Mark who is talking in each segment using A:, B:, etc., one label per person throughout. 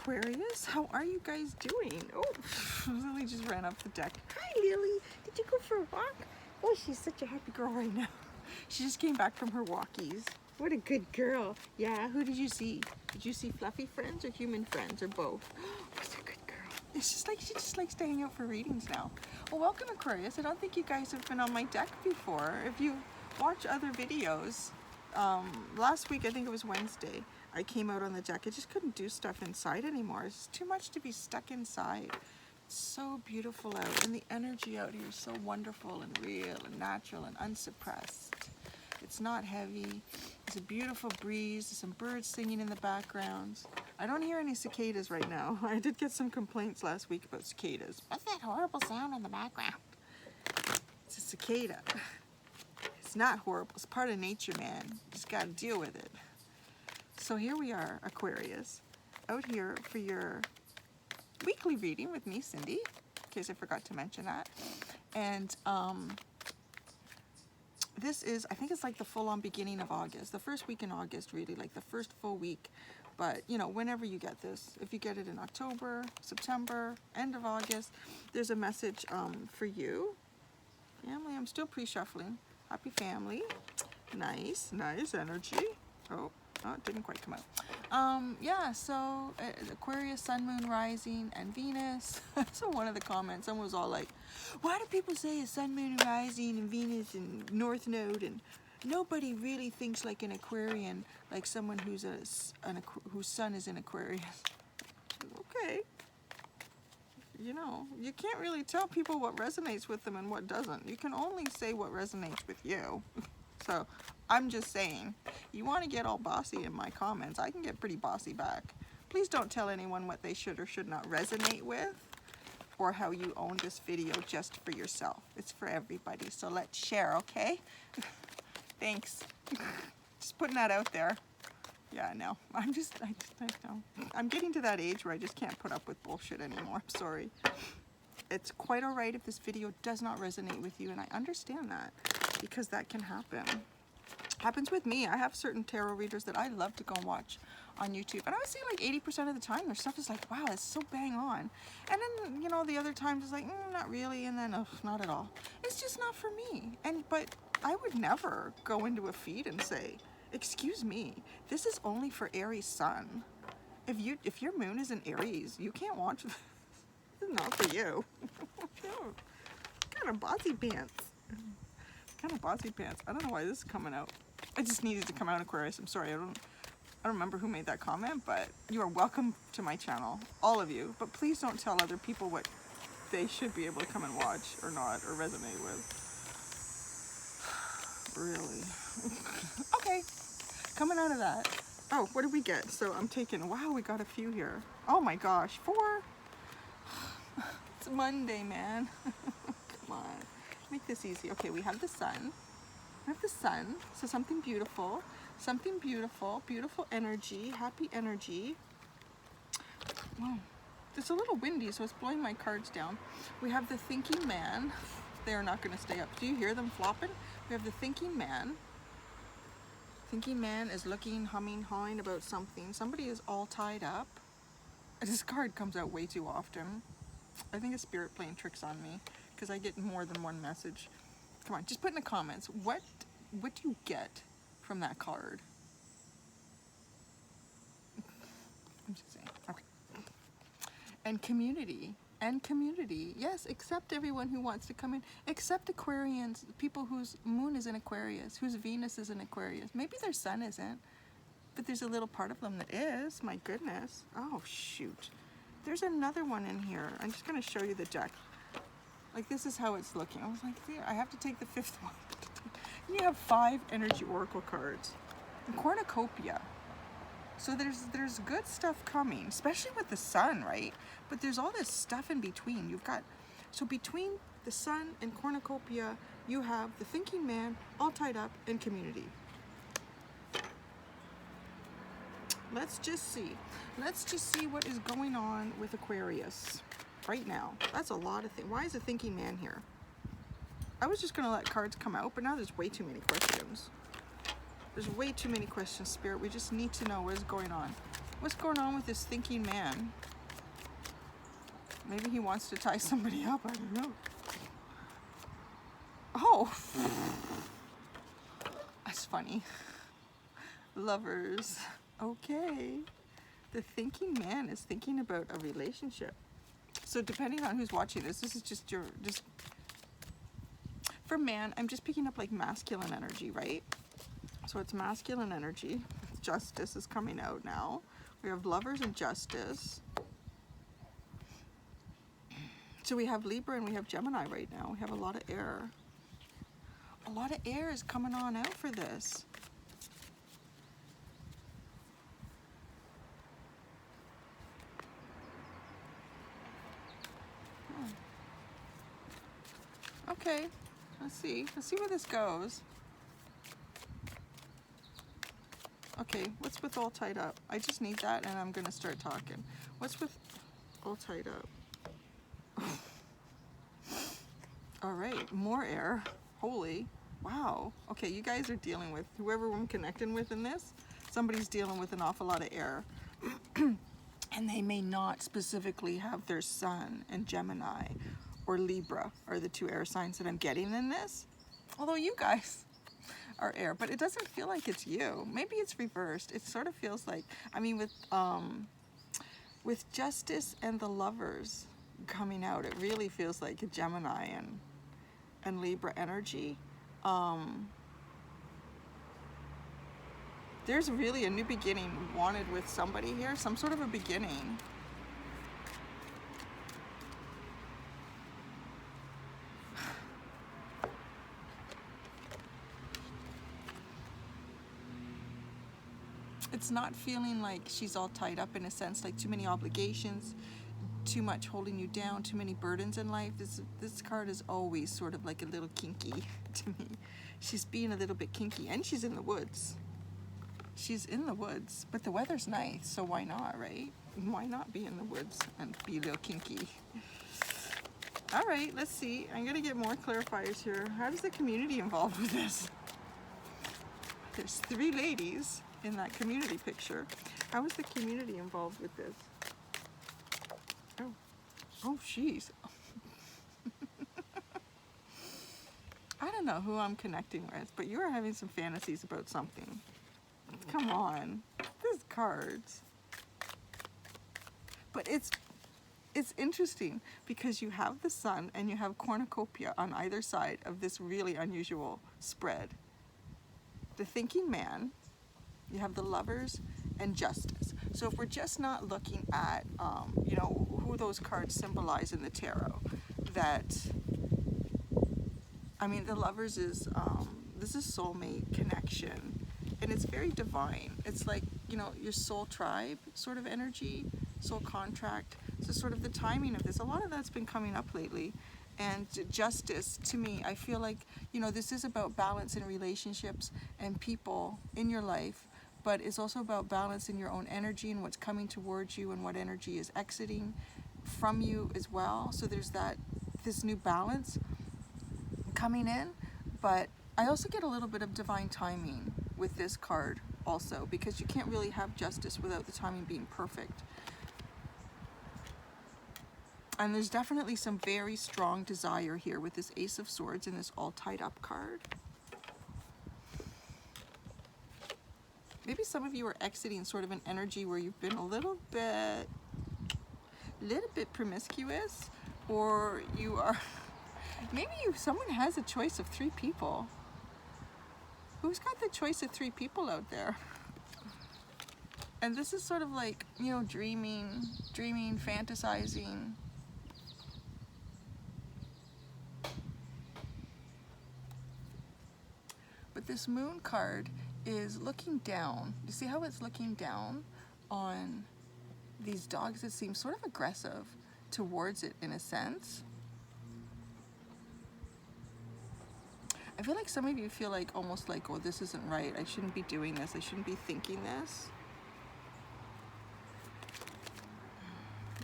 A: Aquarius, how are you guys doing? Oh, Lily just ran up the deck. Hi, Lily. Did you go for a walk? Oh, she's such a happy girl right now. She just came back from her walkies. What a good girl. Yeah, who did you see? Did you see fluffy friends or human friends or both? What's a good girl? It's just like she just likes to hang out for readings now. Well, welcome, Aquarius. I don't think you guys have been on my deck before. If you watch other videos, last week, I think it was Wednesday, I came out on the deck. I just couldn't do stuff inside anymore. It's too much to be stuck inside. It's so beautiful out, and the energy out here is so wonderful and real and natural and unsuppressed. It's not heavy. There's a beautiful breeze. There's some birds singing in the background. I don't hear any cicadas right now. I did get some complaints last week about cicadas. What's that horrible sound in the background? It's a cicada. It's not horrible. It's part of nature, man. You just gotta deal with it. So here we are, Aquarius, out here for your weekly reading with me, Cindy, in case I forgot to mention that. And this is, I think it's like the full-on beginning of August, the first week in August, really, like the first full week. But, you know, whenever you get this, if you get it in October, September, end of August, there's a message for you. Family, I'm still pre-shuffling. Happy family. Nice, nice energy. Oh, it didn't quite come out. Yeah, so Aquarius, Sun, Moon, Rising, and Venus. So one of the comments, someone was all like, why do people say a Sun, Moon, Rising, and Venus, and North Node, and nobody really thinks like an Aquarian, like someone whose sun is in Aquarius? Okay. You know, you can't really tell people what resonates with them and what doesn't. You can only say what resonates with you. So I'm just saying, you want to get all bossy in my comments, I can get pretty bossy back. Please don't tell anyone what they should or should not resonate with, or how you own this video just for yourself. It's for everybody, so let's share, okay? Thanks. Just putting that out there. Yeah, no, I know. I'm getting to that age where I just can't put up with bullshit anymore. I'm sorry. It's quite all right if this video does not resonate with you, and I understand that, because that can happen. Happens with me. I have certain tarot readers that I love to go and watch on YouTube, and I would say like 80% of the time their stuff is like, wow, that's so bang on. And then, you know, the other times it's like, not really, and then not at all. It's just not for me. But I would never go into a feed and say, excuse me, this is only for Aries sun. If your moon is in Aries, you can't watch this. This is not for you. Kind of bossy pants. Kind of bossy pants. I don't know why this is coming out. I just needed to come out, Aquarius. I'm sorry. I don't remember who made that comment, but you are welcome to my channel, all of you. But please don't tell other people what they should be able to come and watch or not, or resonate with. Really. Okay. Coming out of that. Oh, what did we get? So I'm taking, wow, we got a few here. Oh my gosh, 4. It's Monday, man. Come on. Make this easy. Okay, we have the sun. We have the sun. So something beautiful. Something beautiful. Beautiful energy. Happy energy. Wow. It's a little windy, so it's blowing my cards down. We have the thinking man. They're not going to stay up. Do you hear them flopping? We have the thinking man. Thinking man is looking, humming, hawing about something. Somebody is all tied up. This card comes out way too often. I think it's spirit playing tricks on me, because I get more than one message. Come on, just put in the comments, what do you get from that card? I'm just saying. Okay. And community. Yes, accept everyone who wants to come in. Accept Aquarians, people whose moon is in Aquarius, whose Venus is in Aquarius. Maybe their sun isn't, but there's a little part of them that is. My goodness. Oh, shoot. There's another one in here. I'm just going to show you the deck. Like, this is how it's looking. I was like, I have to take the 5th one. And you have 5 energy oracle cards. And Cornucopia. So there's good stuff coming, especially with the sun, right? But there's all this stuff in between. You've got, so between the sun and Cornucopia, you have the thinking man, all tied up, and community. Let's just see. Let's just see what is going on with Aquarius right now. That's a lot of things. Why is the thinking man here? I was just going to let cards come out, but now there's way too many questions. There's way too many questions, Spirit. We just need to know what is going on. What's going on with this thinking man? Maybe he wants to tie somebody up, I don't know. Oh, that's funny. Lovers. Okay. The thinking man is thinking about a relationship. So depending on who's watching this, this is just for man, I'm just picking up like masculine energy, right? So it's masculine energy. Justice is coming out now. We have lovers and justice. So we have Libra and we have Gemini right now. We have a lot of air. A lot of air is coming on out for this. Okay, let's see where this goes. Okay, what's with all tied up? I just need that and I'm gonna start talking. What's with all tied up? All right, more air. Holy, wow. Okay, you guys are dealing with, whoever I'm connecting with in this, somebody's dealing with an awful lot of air. And they may not specifically have their sun and Gemini or Libra are the two air signs that I'm getting in this. Although you guys are air, but it doesn't feel like it's you. Maybe it's reversed. It sort of feels like, I mean, with justice and the lovers coming out, it really feels like a Gemini and Libra energy. There's really a new beginning wanted with somebody here, some sort of a beginning. It's not feeling like she's all tied up in a sense, like too many obligations, too much holding you down, too many burdens in life. This card is always sort of like a little kinky to me. She's being a little bit kinky, and she's in the woods. She's in the woods, but the weather's nice, so why not, right? Why not be in the woods and be a little kinky? All right, let's see. I'm gonna get more clarifiers here. How does the community involved with this? There's 3 ladies in that community picture. How is the community involved with this? Oh, jeez. I don't know who I'm connecting with, but you are having some fantasies about something. Come on, there's cards. But it's interesting because you have the sun and you have Cornucopia on either side of this really unusual spread. The thinking man, you have the lovers and justice. So if we're just not looking at, you know, who those cards symbolize in the tarot, that, I mean, the lovers is, this is soulmate connection, and it's very divine. It's like, you know, your soul tribe sort of energy, soul contract. So sort of the timing of this, a lot of that's been coming up lately. And justice, to me, I feel like, you know, this is about balance in relationships and people in your life, but it's also about balance in your own energy and what's coming towards you and what energy is exiting from you as well. So there's this new balance coming in, but I also get a little bit of divine timing with this card also, because you can't really have justice without the timing being perfect. And there's definitely some very strong desire here with this Ace of Swords and this all tied up card. Maybe some of you are exiting sort of an energy where you've been a little bit promiscuous, or you are, maybe someone has a choice of 3 people. Who's got the choice of 3 people out there? And this is sort of like, you know, dreaming, fantasizing. But this moon card is looking down. You see how it's looking down on these dogs? It seems sort of aggressive towards it in a sense. I feel like some of you feel like almost like, oh, this isn't right. I shouldn't be doing this. I shouldn't be thinking this.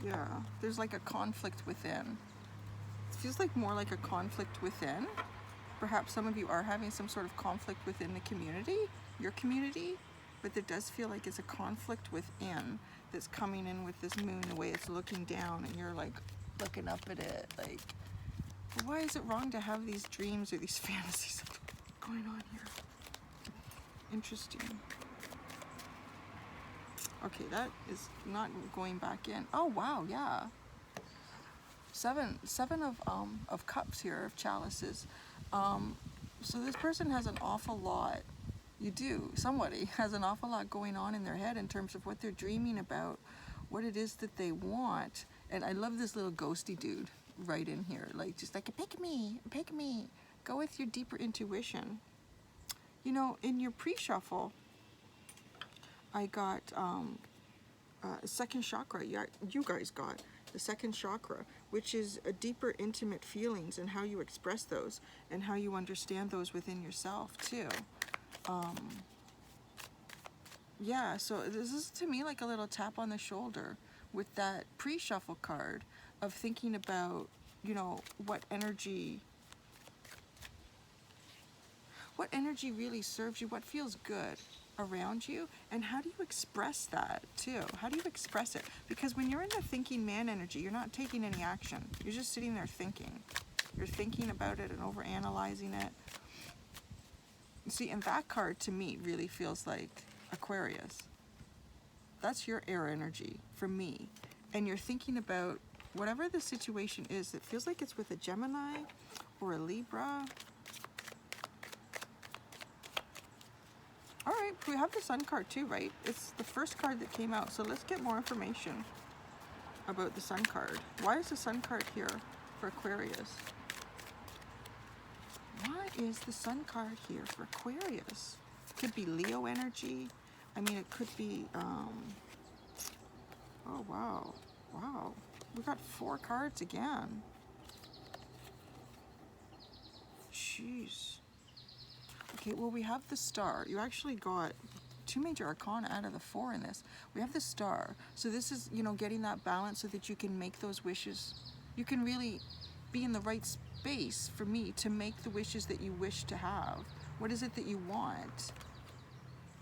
A: Yeah, there's like a conflict within. It feels like more like a conflict within. Perhaps some of you are having some sort of conflict within the community, your community. but there does feel like it's a conflict within that's coming in with this moon, the way it's looking down, and you're like looking up at it like, why is it wrong to have these dreams or these fantasies going on here? Interesting. Okay, that is not going back in. Oh wow, yeah. Seven of cups here, of chalices. So this person has an awful lot. Somebody has an awful lot going on in their head in terms of what they're dreaming about, what it is that they want. And I love this little ghosty dude right in here, like just like, pick me, go with your deeper intuition. You know, in your pre-shuffle, I got second chakra. You guys got the second chakra, which is a deeper intimate feelings and how you express those and how you understand those within yourself too. Yeah, so this is to me like a little tap on the shoulder with that pre-shuffle card of thinking about, you know, what energy really serves you, what feels good around you, and how do you express that too? How do you express it? Because when you're in the thinking man energy, you're not taking any action. You're just sitting there thinking. You're thinking about it and overanalyzing it. See, and that card to me really feels like Aquarius. That's your air energy for me. And you're thinking about whatever the situation is. It feels like it's with a Gemini or a Libra. All right, we have the Sun card too, right? It's the first card that came out. So let's get more information about the Sun card. Why is the Sun card here for Aquarius? Why is the Sun card here for Aquarius? Could be Leo energy. I mean, it could be, oh, wow. Wow. We got 4 cards again. Jeez. Okay, well, we have the Star. You actually got 2 major arcana out of the 4 in this. We have the Star. So this is, you know, getting that balance so that you can make those wishes. You can really be in the right space for me to make the wishes that you wish to have. What is it that you want?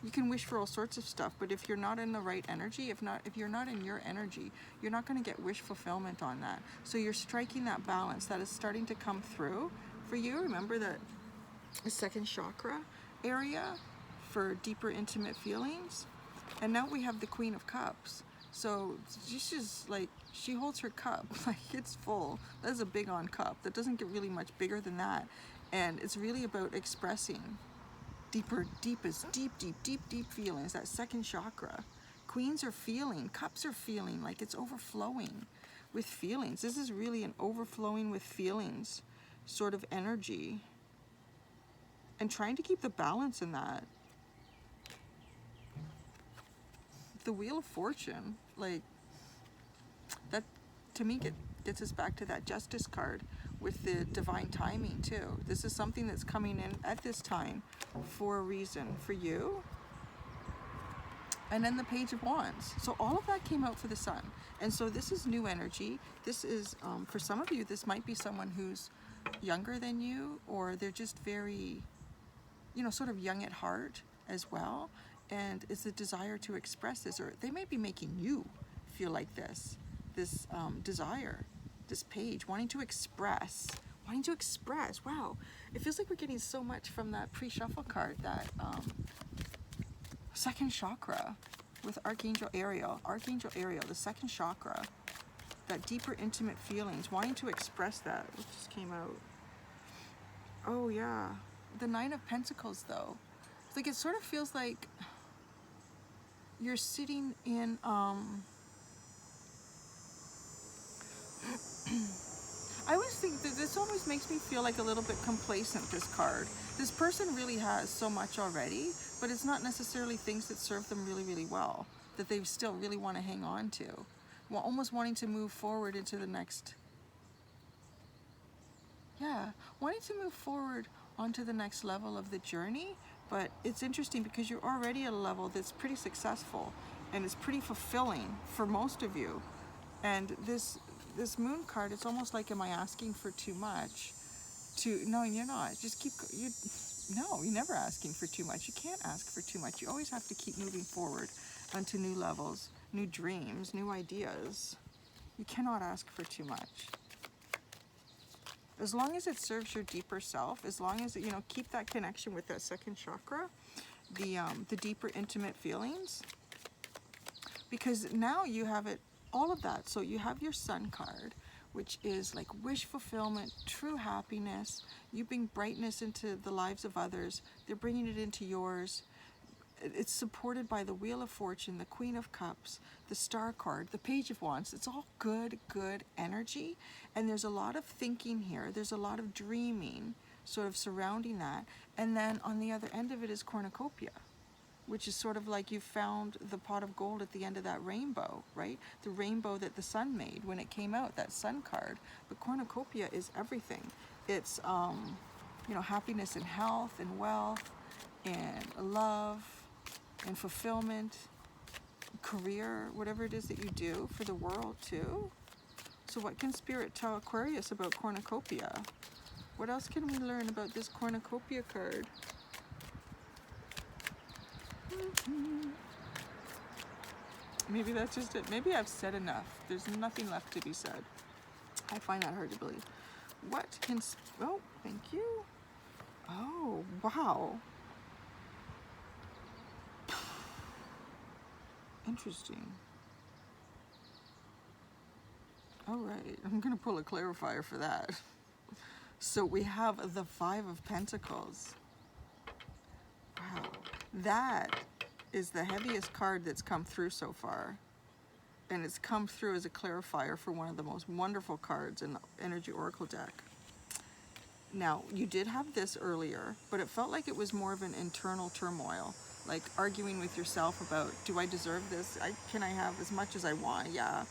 A: You can wish for all sorts of stuff, but if you're not in the right energy, if you're not in your energy, you're not going to get wish fulfillment on that. So you're striking that balance that is starting to come through for you. Remember that the second chakra area for deeper intimate feelings. And now we have the Queen of Cups. So she's just like, she holds her cup like it's full. That's a big on cup. That doesn't get really much bigger than that. And it's really about expressing deep feelings, that second chakra. Queens are feeling, cups are feeling like it's overflowing with feelings. This is really an overflowing with feelings sort of energy. And trying to keep the balance in that. The Wheel of Fortune, like, that to me gets us back to that Justice card with the divine timing too. This is something that's coming in at this time for a reason for you. And then the Page of Wands. So all of that came out for the Sun. And so this is new energy. This is, for some of you, this might be someone who's younger than you, or they're just very, you know, sort of young at heart as well. And it's a desire to express this, or they may be making you feel like this desire, this page, wanting to express. Wow, it feels like we're getting so much from that pre-shuffle card, that second chakra with Archangel Ariel, the second chakra, that deeper intimate feelings, wanting to express that, which just came out. Oh yeah, the Nine of Pentacles though. It's like, it sort of feels like you're sitting in, I always think that this always makes me feel like a little bit complacent, this card. This person really has so much already, but it's not necessarily things that serve them really, really well, that they still really want to hang on to. Well, almost wanting to move forward into the next, wanting to move forward onto the next level of the journey. But it's interesting because you're already at a level that's pretty successful and it's pretty fulfilling for most of you. And this Moon card, it's almost like, am I asking for too much? No, you're not. Just keep, No, you're never asking for too much. You can't ask for too much. You always have to keep moving forward onto new levels, new dreams, new ideas. You cannot ask for too much. As long as it serves your deeper self, as long as, you know, keep that connection with that second chakra, the deeper intimate feelings, because now you have it, all of that. So you have your Sun card, which is like wish fulfillment, true happiness. You bring brightness into the lives of others. They're bringing it into yours. It's supported by the Wheel of Fortune, the Queen of Cups, the Star card, the Page of Wands. It's all good energy. And there's a lot of thinking here. There's a lot of dreaming sort of surrounding that. And then on the other end of it is Cornucopia, which is sort of like you found the pot of gold at the end of that rainbow, right? The rainbow that the sun made when it came out, that Sun card. But Cornucopia is everything. It's, you know, happiness and health and wealth and love and fulfillment, career, whatever it is that you do for the world too. So what can Spirit tell Aquarius about Cornucopia? What else can we learn about this Cornucopia card? Maybe that's just it. Maybe I've said enough. There's nothing left to be said. I find that hard to believe. What can... Oh, thank you. Oh, wow. Interesting. All right, I'm going to pull a clarifier for that. So we have the Five of Pentacles. Wow. That is the heaviest card that's come through so far. And it's come through as a clarifier for one of the most wonderful cards in the Energy Oracle deck. Now, you did have this earlier, but it felt like it was more of an internal turmoil. Like arguing with yourself about, do I deserve this? Can I have as much as I want? Yeah.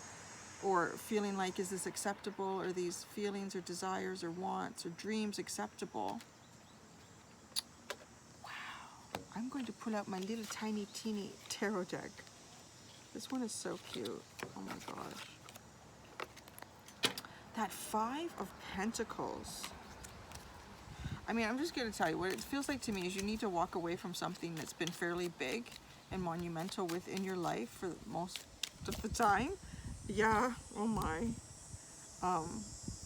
A: Or feeling like, is this acceptable? Are these feelings or desires or wants or dreams acceptable? Wow. I'm going to pull out my little tiny teeny tarot deck. This one is so cute. Oh my gosh. That Five of Pentacles. I mean, I'm just going to tell you, what it feels like to me is you need to walk away from something that's been fairly big and monumental within your life for most of the time. Yeah, oh my.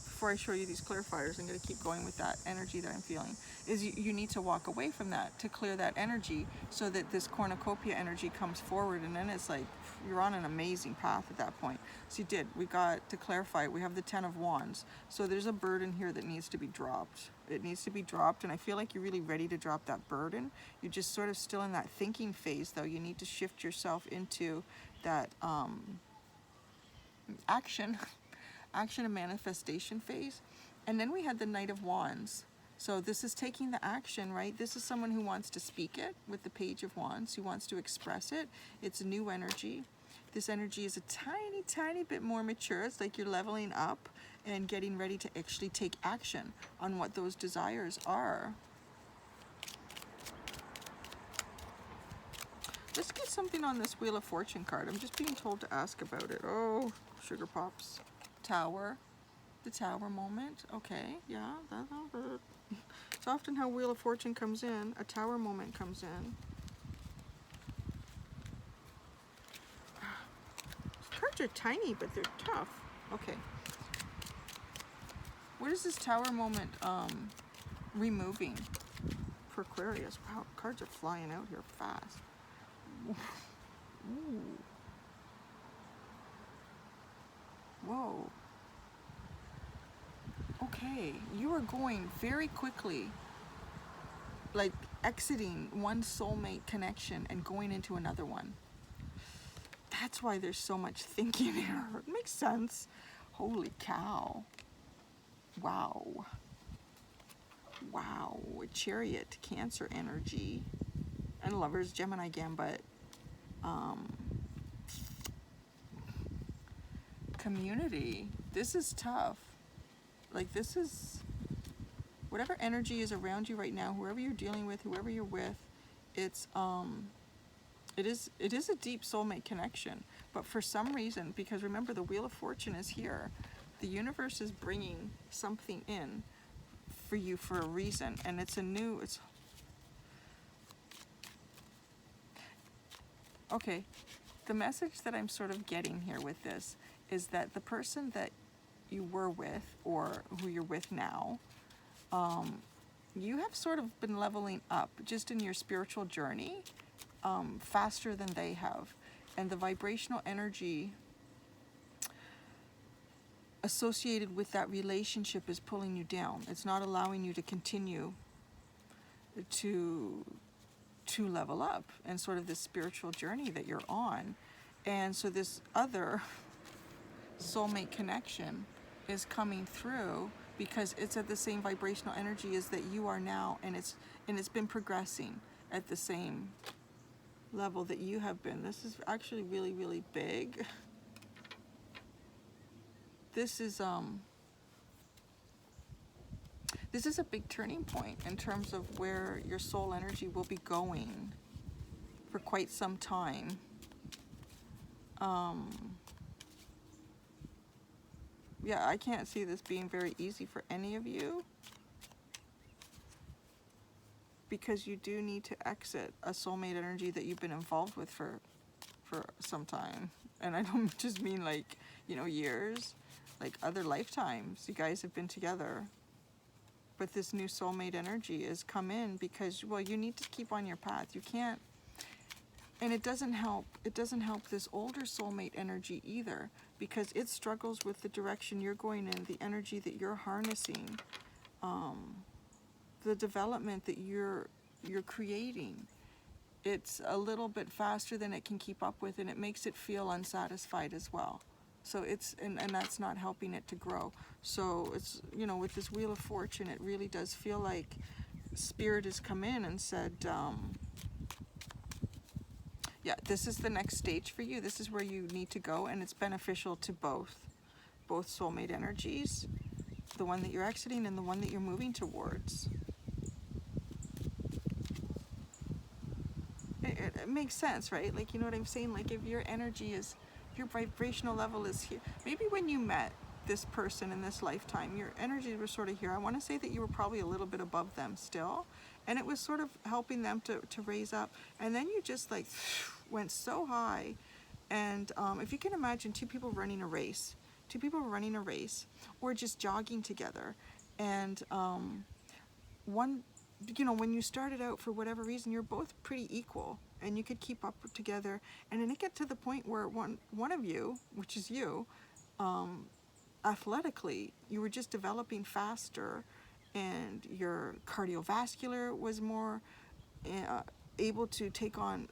A: Before I show you these clarifiers, I'm going to keep going with that energy that I'm feeling, is you need to walk away from that to clear that energy so that this Cornucopia energy comes forward, and then it's like you're on an amazing path at that point. So we got to clarify it. We have the Ten of Wands. So there's a burden here that needs to be dropped. It needs to be dropped, and I feel like you're really ready to drop that burden. You're just sort of still in that thinking phase, though. You need to shift yourself into that action and manifestation phase. And then we had the Knight of Wands. So this is taking the action, right? This is someone who wants to speak it with the Page of Wands, who wants to express it. It's a new energy. This energy is a tiny bit more mature. It's like you're leveling up and getting ready to actually take action on what those desires are. Let's get something on this Wheel of Fortune card. I'm just being told to ask about it. Oh, sugar pops. Tower. The Tower moment. Okay, yeah. It's often how Wheel of Fortune comes in. A Tower moment comes in. These cards are tiny, but they're tough. Okay. What is this Tower moment removing for Aquarius? Wow, cards are flying out here fast. Ooh. Whoa. Okay, you are going very quickly, like exiting one soulmate connection and going into another one. That's why there's so much thinking here. It makes sense. Holy cow. Wow. Wow. A Chariot, Cancer energy. And Lovers, Gemini, Gambit. Community. This is tough. Like, this is, whatever energy is around you right now, whoever you're dealing with, whoever you're with, it's it is a deep soulmate connection. But for some reason, because remember, the Wheel of Fortune is here, the universe is bringing something in for you for a reason, and it's Okay, the message that I'm sort of getting here with this is that the person that you were with, or who you're with now, you have sort of been leveling up just in your spiritual journey faster than they have. And the vibrational energy associated with that relationship is pulling you down. It's not allowing you to continue to level up and sort of this spiritual journey that you're on. And so this other soulmate connection is coming through because it's at the same vibrational energy as that you are now, and it's been progressing at the same level that you have been. This is actually really, really big. This is a big turning point in terms of where your soul energy will be going for quite some time. Yeah, I can't see this being very easy for any of you, because you do need to exit a soulmate energy that you've been involved with for some time. And I don't just mean like, you know, years, like other lifetimes you guys have been together. But this new soulmate energy has come in because, well, you need to keep on your path. You can't, and it doesn't help this older soulmate energy either, because it struggles with the direction you're going in, the energy that you're harnessing, the development that you're creating. It's a little bit faster than it can keep up with, and it makes it feel unsatisfied as well. So it's, and that's not helping it to grow. So it's, you know, with this Wheel of Fortune, it really does feel like Spirit has come in and said, yeah, this is the next stage for you. This is where you need to go, and it's beneficial to both soulmate energies, the one that you're exiting and the one that you're moving towards. It makes sense, right? Like, you know what I'm saying? Like, if your energy is, your vibrational level is here. Maybe when you met this person in this lifetime, your energies were sort of here. I want to say that you were probably a little bit above them still, and it was sort of helping them to raise up. And then you just like went so high. And if you can imagine two people running a race, or just jogging together, and one, you know, when you started out, for whatever reason, you're both pretty equal and you could keep up together, and then it get to the point where one of you, which is you, athletically, you were just developing faster, and your cardiovascular was more able to take on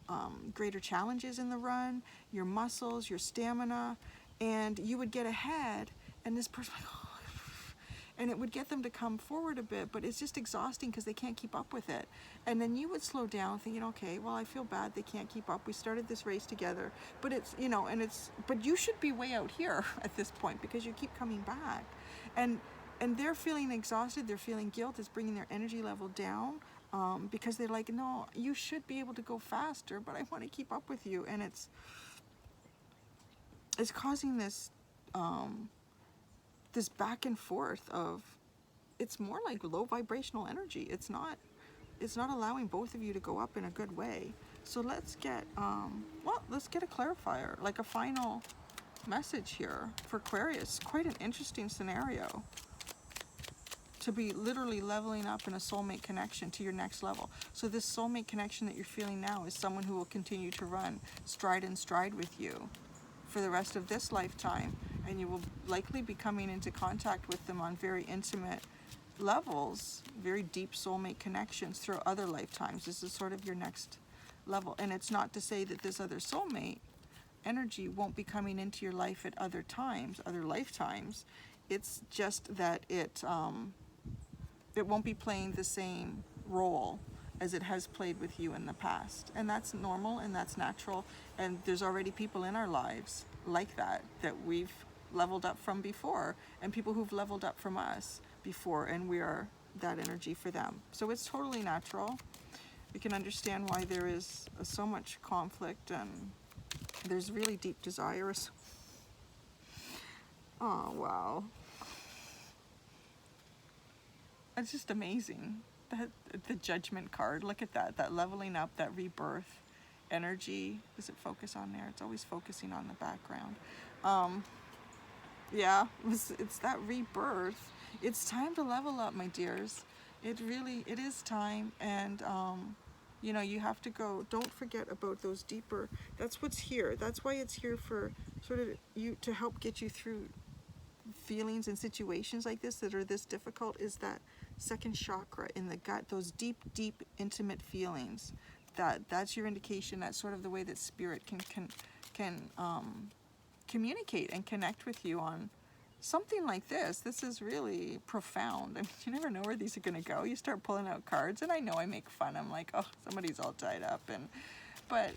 A: greater challenges in the run, your muscles, your stamina, and you would get ahead, and this person, and it would get them to come forward a bit, but it's just exhausting because they can't keep up with it. And then you would slow down thinking, okay, well, I feel bad they can't keep up. We started this race together, but it's, you know, and it's, but you should be way out here at this point because you keep coming back. And they're feeling exhausted, they're feeling guilt, it's bringing their energy level down, because they're like, no, you should be able to go faster, but I want to keep up with you. And it's causing this, this back and forth of, it's more like low vibrational energy. It's not allowing both of you to go up in a good way. So let's get, let's get a clarifier, like a final message here for Aquarius. Quite an interesting scenario to be literally leveling up in a soulmate connection to your next level. So this soulmate connection that you're feeling now is someone who will continue to run stride and stride with you for the rest of this lifetime, and you will likely be coming into contact with them on very intimate levels, very deep soulmate connections through other lifetimes. This is sort of your next level. And it's not to say that this other soulmate energy won't be coming into your life at other times, other lifetimes. It's just that it won't be playing the same role as it has played with you in the past. And that's normal and that's natural. And there's already people in our lives like that we've leveled up from before, and people who've leveled up from us before, and we are that energy for them. So it's totally natural. We can understand why there is so much conflict, and there's really deep desires. Oh, wow. It's just amazing. The Judgment card, look at that leveling up, that rebirth. energy. Does it focus on there? It's always focusing on the background. Yeah, it's that rebirth. It's time to level up, my dears. It is time. And you know, you have to go. Don't forget about those deeper. That's what's here. That's why it's here, for sort of you, to help get you through feelings and situations like this that are this difficult, is that second chakra in the gut, those deep, deep, intimate feelings. That's your indication. That's sort of the way that spirit can communicate and connect with you on something like this. This is really profound. I mean, you never know where these are going to go. You start pulling out cards, and I know I make fun. I'm like, oh, somebody's all tied up, but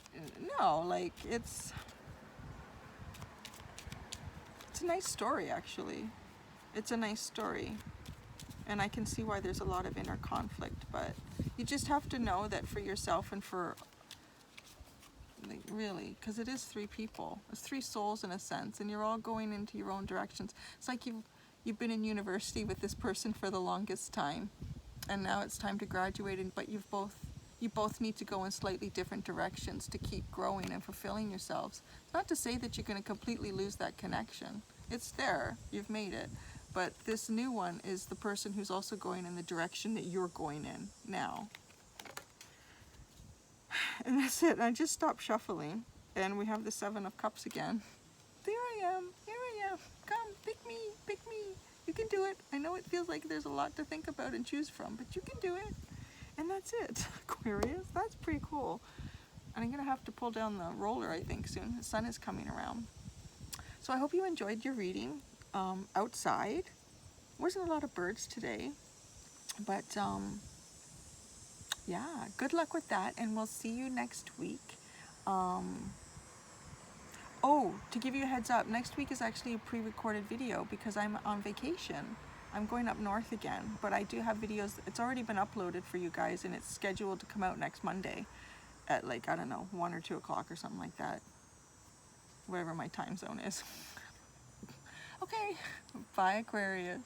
A: no, like it's a nice story, actually. It's a nice story, and I can see why there's a lot of inner conflict. But you just have to know that for yourself and for, like, really, because it is three people. It's three souls in a sense, and you're all going into your own directions. It's like you've been in university with this person for the longest time, and now it's time to graduate. But you both need to go in slightly different directions to keep growing and fulfilling yourselves. It's not to say that you're going to completely lose that connection. It's there. You've made it. But this new one is the person who's also going in the direction that you're going in now. And that's it. I just stopped shuffling, and we have the Seven of Cups again. There I am. Here I am. Come, pick me. Pick me. You can do it. I know it feels like there's a lot to think about and choose from, but you can do it. And that's it, Aquarius. That's pretty cool. And I'm going to have to pull down the roller, I think, soon. The sun is coming around. So I hope you enjoyed your reading outside. Wasn't a lot of birds today, but yeah, good luck with that, and we'll see you next week. Oh, to give you a heads up, next week is actually a pre-recorded video because I'm on vacation. I'm going up north again, but I do have videos. It's already been uploaded for you guys, and it's scheduled to come out next Monday at, like, I don't know, 1 or 2 o'clock or something like that. Whatever my time zone is. Okay, bye, Aquarius.